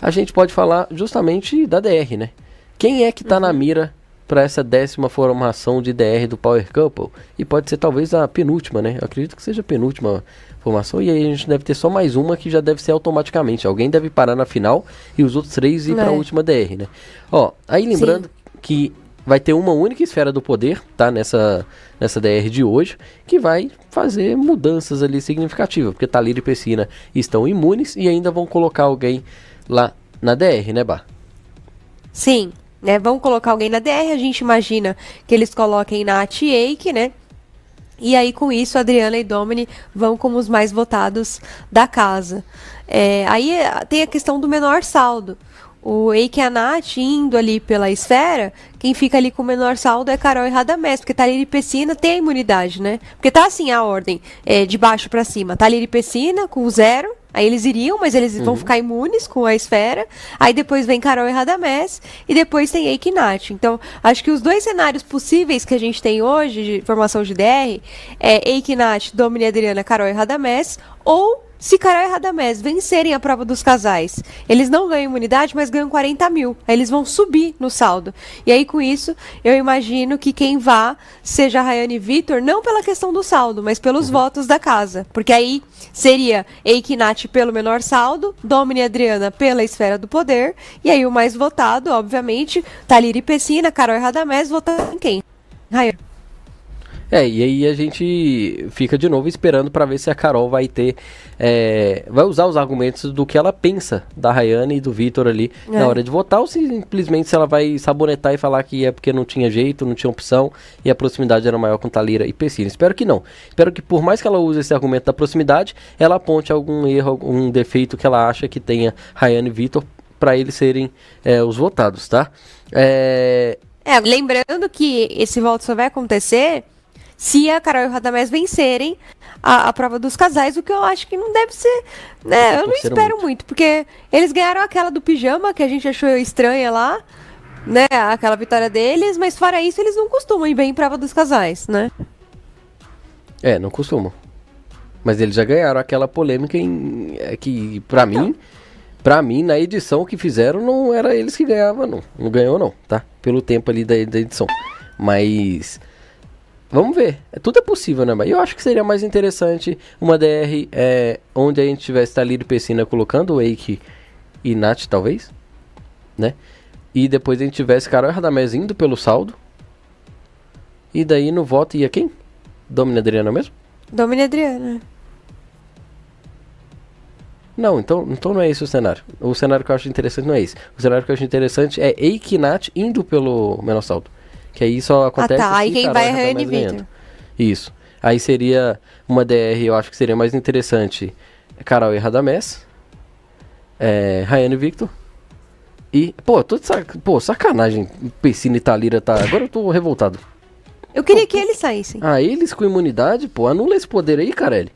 a gente pode falar justamente da DR, né? Quem é que tá na mira para essa 10ª formação de DR do Power Couple? E pode ser talvez a penúltima, né? Eu acredito que seja a penúltima formação, e aí a gente deve ter só mais uma que já deve ser automaticamente. Alguém deve parar na final e os outros 3 ir para a última DR, né? Ó, aí lembrando que vai ter uma única esfera do poder, tá? Nessa DR de hoje, que vai fazer mudanças ali significativas, porque Thalira e Pessina estão imunes e ainda vão colocar alguém lá na DR, né, Bah? Sim, né? Vão colocar alguém na DR, a gente imagina que eles coloquem Nath e Eike, né? E aí, com isso, Adriana e Domini vão como os mais votados da casa. Aí tem a questão do menor saldo. O Eike e a Nath indo ali pela esfera, quem fica ali com o menor saldo é Carol e Radamés, porque Thalira e Pessina tem a imunidade, né? Porque tá assim a ordem, de baixo pra cima. Thalira e Pessina com 0, aí eles iriam, mas eles vão ficar imunes com a esfera. Aí depois vem Carol e Radamés, e depois tem Eike e Nath. Então, acho que os 2 cenários possíveis que a gente tem hoje de formação de DR é Eike e Nath, Domini e Adriana, Carol e Radamés, ou se Carol e Radamés vencerem a prova dos casais, eles não ganham imunidade, mas ganham 40 mil. Aí eles vão subir no saldo. E aí, com isso, eu imagino que quem vá seja a Rayane e Vitor, não pela questão do saldo, mas pelos votos da casa. Porque aí seria Eike e Nath pelo menor saldo, Domini e Adriana pela esfera do poder, e aí o mais votado, obviamente, Thalira e Pessina, Carol e Radamés, votando em quem? Rayane. E aí a gente fica de novo esperando para ver se a Carol vai ter, vai usar os argumentos do que ela pensa da Rayane e do Vitor ali na hora de votar, ou simplesmente se ela vai sabonetar e falar que é porque não tinha jeito, não tinha opção e a proximidade era maior com Thalira e Pessina. Espero que não. Espero que por mais que ela use esse argumento da proximidade, ela aponte algum erro, algum defeito que ela acha que tenha Rayane e Vitor para eles serem os votados, tá? Lembrando que esse voto só vai acontecer se a Carol e o Radamés vencerem a prova dos casais, o que eu acho que não deve ser, né? Eu não espero muito, porque eles ganharam aquela do pijama, que a gente achou estranha lá, né? Aquela vitória deles, mas fora isso, eles não costumam ir bem em prova dos casais, né? Não costumam. Mas eles já ganharam aquela polêmica que, pra mim, na edição que fizeram, não era eles que ganhavam, não. Não ganhou, não, tá? Pelo tempo ali da edição. Mas vamos ver. Tudo é possível, né? Mas eu acho que seria mais interessante uma DR onde a gente tivesse Thalira e Pessina colocando o Eike e Nath, talvez, né? E depois a gente tivesse Carol e Radamés indo pelo saldo. E daí no voto ia quem? Domini e Adriana mesmo? Domini e Adriana. Não, então não é esse o cenário. O cenário que eu acho interessante não é esse. O cenário que eu acho interessante é Eike e Nath indo pelo menor saldo. Que aí só acontece aí quem vai é a Rayane e Vitor. Isso. Aí seria uma DR, eu acho que seria mais interessante Carol e Radamés, Rayane e Victor. E, sacanagem. Pessina e Thalira tá... Agora eu tô revoltado. Eu queria que eles saíssem. Eles com imunidade, anula esse poder aí, Carelli.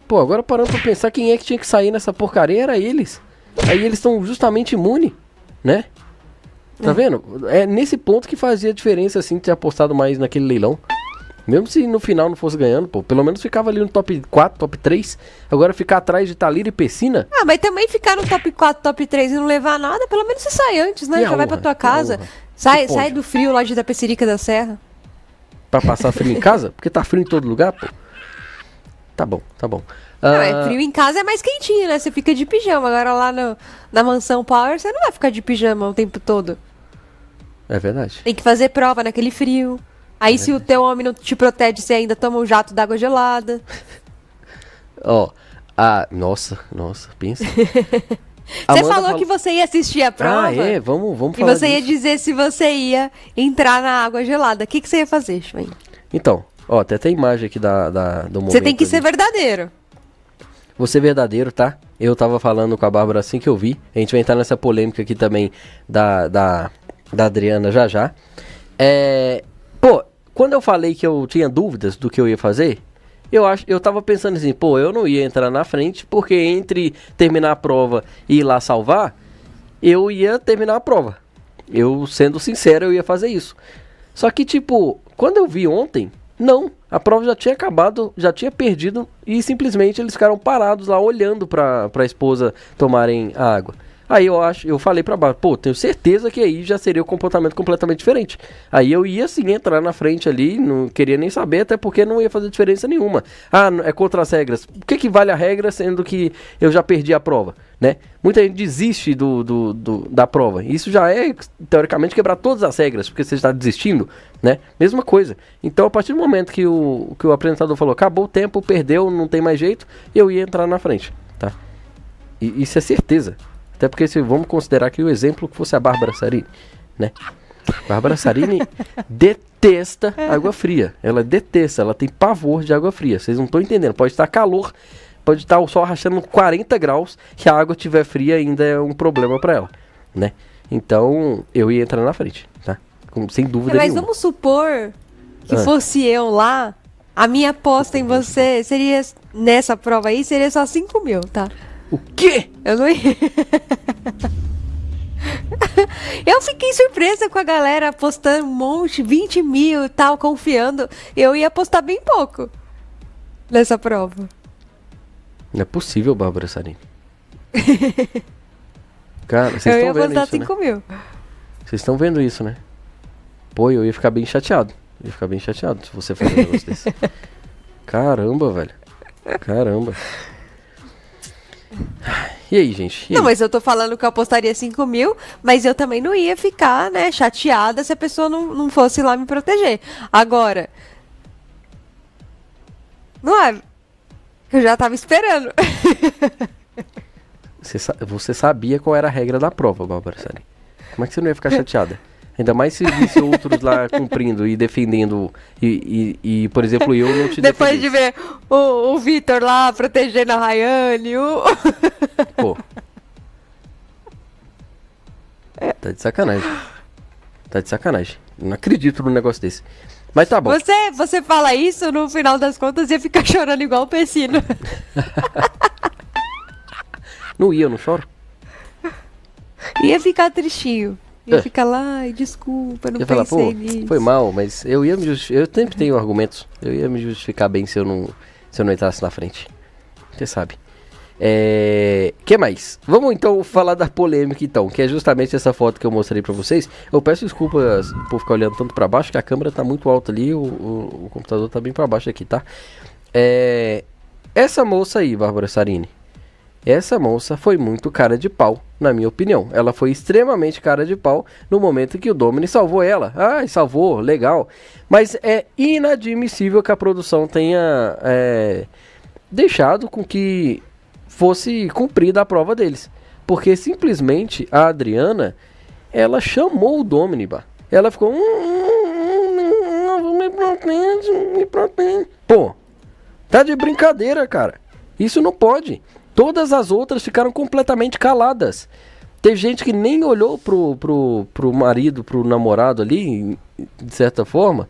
Agora parando pra pensar quem é que tinha que sair nessa porcaria, era eles. Aí eles estão justamente imunes, né? Tá vendo? É nesse ponto que fazia diferença, assim, ter apostado mais naquele leilão. Mesmo se no final não fosse ganhando, pelo menos ficava ali no top 4, top 3. Agora ficar atrás de Thalira e Pessina... mas também ficar no top 4, top 3 e não levar nada, pelo menos você sai antes, né? Já vai pra tua casa. Sai do frio lá de Itapecerica da Serra. Pra passar frio em casa? Porque tá frio em todo lugar, Tá bom. Não, frio em casa é mais quentinho, né? Você fica de pijama. Agora lá na mansão Power, você não vai ficar de pijama o tempo todo. É verdade. Tem que fazer prova naquele frio. Aí se o teu homem não te protege, você ainda toma um jato d'água gelada. Nossa, pensa. Você falou que você ia assistir a prova. Vamos e falar você ia dizer se você ia entrar na água gelada. O que você ia fazer, Chuin? Então, tem até a imagem aqui do momento. Você tem que ser verdadeiro. Vou ser verdadeiro, tá? Eu tava falando com a Bárbara assim que eu vi. A gente vai entrar nessa polêmica aqui também da Adriana já. Quando eu falei que eu tinha dúvidas do que eu ia fazer, eu tava pensando assim, eu não ia entrar na frente, porque entre terminar a prova e ir lá salvar, eu ia terminar a prova. Eu, sendo sincero, eu ia fazer isso. Só que, quando eu vi ontem, não, a prova já tinha acabado, já tinha perdido, e simplesmente eles ficaram parados lá, olhando pra esposa tomarem a água. Aí eu falei pra Bárbara, pô, tenho certeza que aí já seria o comportamento completamente diferente. Aí eu ia sim entrar na frente ali, não queria nem saber, até porque não ia fazer diferença nenhuma. Ah, é contra as regras. O que vale a regra sendo que eu já perdi a prova, né? Muita gente desiste da prova. Isso já é, teoricamente, quebrar todas as regras, porque você está desistindo, né? Mesma coisa. Então, a partir do momento que o apresentador falou, acabou o tempo, perdeu, não tem mais jeito, eu ia entrar na frente, tá? E isso é certeza. Até porque se vamos considerar que o exemplo que fosse a Bárbara Sarini, né? Bárbara Sarini detesta água fria. Ela detesta, ela tem pavor de água fria. Vocês não estão entendendo. Pode estar calor, pode estar o sol rachando 40 graus, que a água estiver fria ainda é um problema para ela, né? Então, eu ia entrar na frente, tá? Sem dúvida Mas nenhuma. vamos supor que fosse eu lá, a minha aposta em você seria, nessa prova aí, seria só 5 mil, tá? O quê? Eu não ia. Eu fiquei surpresa com a galera apostando um monte, 20 mil e tal, confiando. Eu ia apostar bem pouco nessa prova. Não é possível, Bárbara Sarini. Cara, vocês Eu ia estão vendo apostar isso, 5 né? mil. Vocês estão vendo isso, né? Pô, eu ia ficar bem chateado. Eu ia ficar bem chateado se você fazer um negócio desse. Caramba, velho. Caramba. E aí, gente? E Não, aí? mas eu tô falando que eu apostaria 5 mil, mas eu também não ia ficar, né, chateada se a pessoa não fosse lá me proteger. Agora, não é? Eu já tava esperando. Você sabia qual era a regra da prova, Bárbara Sarini. Como é que você não ia ficar chateada? Ainda mais se visse outros lá cumprindo e defendendo e, por exemplo, eu não te Depois defendesse. de ver o Vitor lá protegendo a Rayane, Pô. Tá de sacanagem. Tá de sacanagem. Não acredito num negócio desse. Mas tá bom. Você fala isso, no final das contas ia ficar chorando igual o Pecino. Não ia, eu não choro. Ia ficar tristinho. Ia É. ficar lá, ai, desculpa, não Eu ia falar, pensei pô, nisso. foi mal, mas eu ia me justificar. Eu sempre tenho argumentos. Eu ia me justificar bem se eu não entrasse na frente. Você sabe. Que mais? Vamos então falar da polêmica então, que é justamente essa foto que eu mostrei pra vocês. Eu peço desculpas por ficar olhando tanto pra baixo, que a câmera tá muito alta ali, o computador tá bem pra baixo aqui, tá? Essa moça aí, Bárbara Sarini, essa moça foi muito cara de pau, na minha opinião. Ela foi extremamente cara de pau no momento que o Domini salvou ela. Ah, salvou, legal. Mas é inadmissível que a produção tenha deixado com que fosse cumprida a prova deles. Porque simplesmente a Adriana, ela chamou o Domini, bah. Ela ficou... me protege. Pô, tá de brincadeira, cara. Isso não pode. Todas as outras ficaram completamente caladas. Teve gente que nem olhou pro marido, pro namorado ali, de certa forma.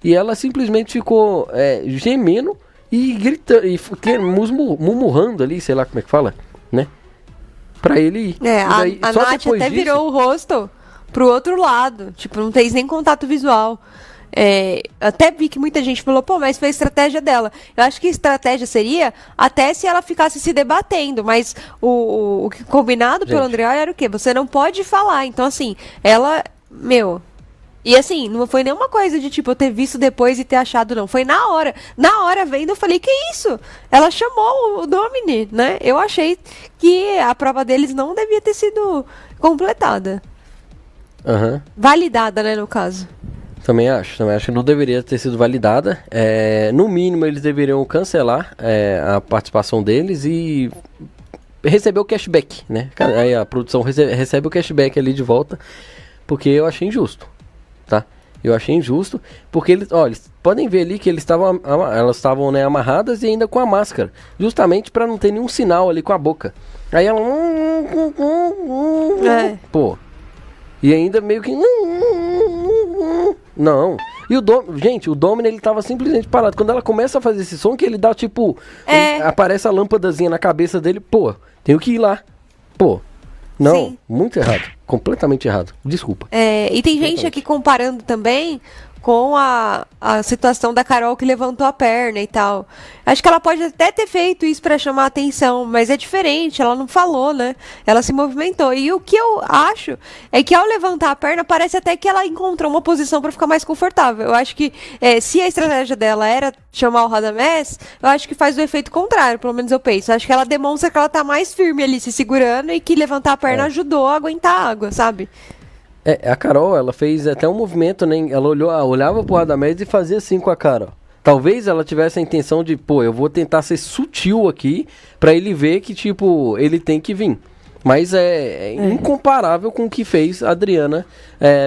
E ela simplesmente ficou gemendo e gritando, e murmurando ali, sei lá como é que fala, né? Pra ele ir. É, E daí, a só Nath depois até disso- virou o rosto pro outro lado. Tipo, não fez nem contato visual. Até vi que muita gente falou, pô, mas foi a estratégia dela. Eu acho que a estratégia seria até se ela ficasse se debatendo, mas o que combinado pelo Gente. André era o quê? Você não pode falar. Então, assim, ela, meu... E assim, não foi nenhuma coisa de tipo eu ter visto depois e ter achado, não. Foi na hora. Na hora vendo, eu falei, que isso? Ela chamou o Domini, né? Eu achei que a prova deles não devia ter sido completada. Aham. Validada, né, no caso. Também acho que não deveria ter sido validada. No mínimo, eles deveriam cancelar a participação deles e receber o cashback, né? Aí a produção recebe o cashback ali de volta, porque eu achei injusto, tá? Eu achei injusto, porque eles podem ver ali que elas estavam né, amarradas e ainda com a máscara, justamente para não ter nenhum sinal ali com a boca. Aí ela... Pô... E ainda meio que... Não. E gente, o Domini, ele tava simplesmente parado. Quando ela começa a fazer esse som, que ele dá tipo... Aparece a lâmpadazinha na cabeça dele. Pô, tenho que ir lá. Pô, não. Sim. Muito errado. Completamente errado. Desculpa. E tem gente aqui comparando também com a situação da Carol que levantou a perna e tal. Acho que ela pode até ter feito isso pra chamar a atenção, mas é diferente, ela não falou, né? Ela se movimentou. E o que eu acho é que ao levantar a perna, parece até que ela encontrou uma posição pra ficar mais confortável. Eu acho que se a estratégia dela era chamar o Radamés, eu acho que faz o efeito contrário, pelo menos eu penso. Eu acho que ela demonstra que ela tá mais firme ali, se segurando, e que levantar a perna ajudou a aguentar a água, sabe? A Carol, ela fez até um movimento, né? Ela olhava pro Radamés e fazia assim com a cara, ó. Talvez ela tivesse a intenção de, eu vou tentar ser sutil aqui pra ele ver que, tipo, ele tem que vir. Mas é incomparável com o que fez a Adriana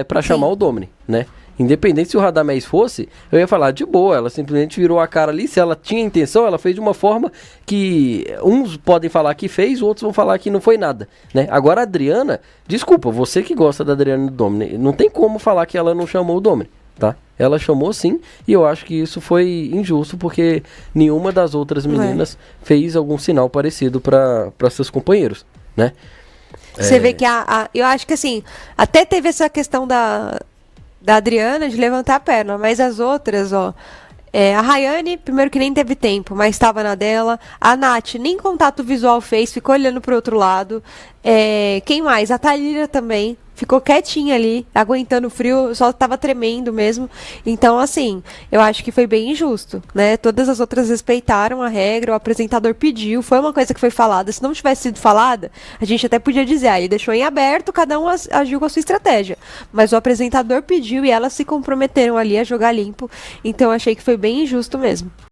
pra chamar o Domini, né? Independente se o Radamés fosse, eu ia falar de boa, ela simplesmente virou a cara ali. Se ela tinha intenção, ela fez de uma forma que uns podem falar que fez, outros vão falar que não foi nada, né? Agora a Adriana, desculpa, você que gosta da Adriana e do Domini, não tem como falar que ela não chamou o Domini, tá? Ela chamou sim, e eu acho que isso foi injusto, porque nenhuma das outras meninas fez algum sinal parecido para seus companheiros, né? Você vê que eu acho que assim, até teve essa questão da Adriana de levantar a perna, mas as outras, ó, a Rayane, primeiro que nem teve tempo, mas estava na dela. A Nath nem contato visual fez, ficou olhando pro outro lado. Quem mais? A Thalíria também. Ficou quietinha ali, aguentando o frio, só tava tremendo mesmo. Então, assim, eu acho que foi bem injusto, né? Todas as outras respeitaram a regra, o apresentador pediu, foi uma coisa que foi falada. Se não tivesse sido falada, a gente até podia dizer, ele deixou em aberto, cada um agiu com a sua estratégia. Mas o apresentador pediu e elas se comprometeram ali a jogar limpo. Então, eu achei que foi bem injusto mesmo.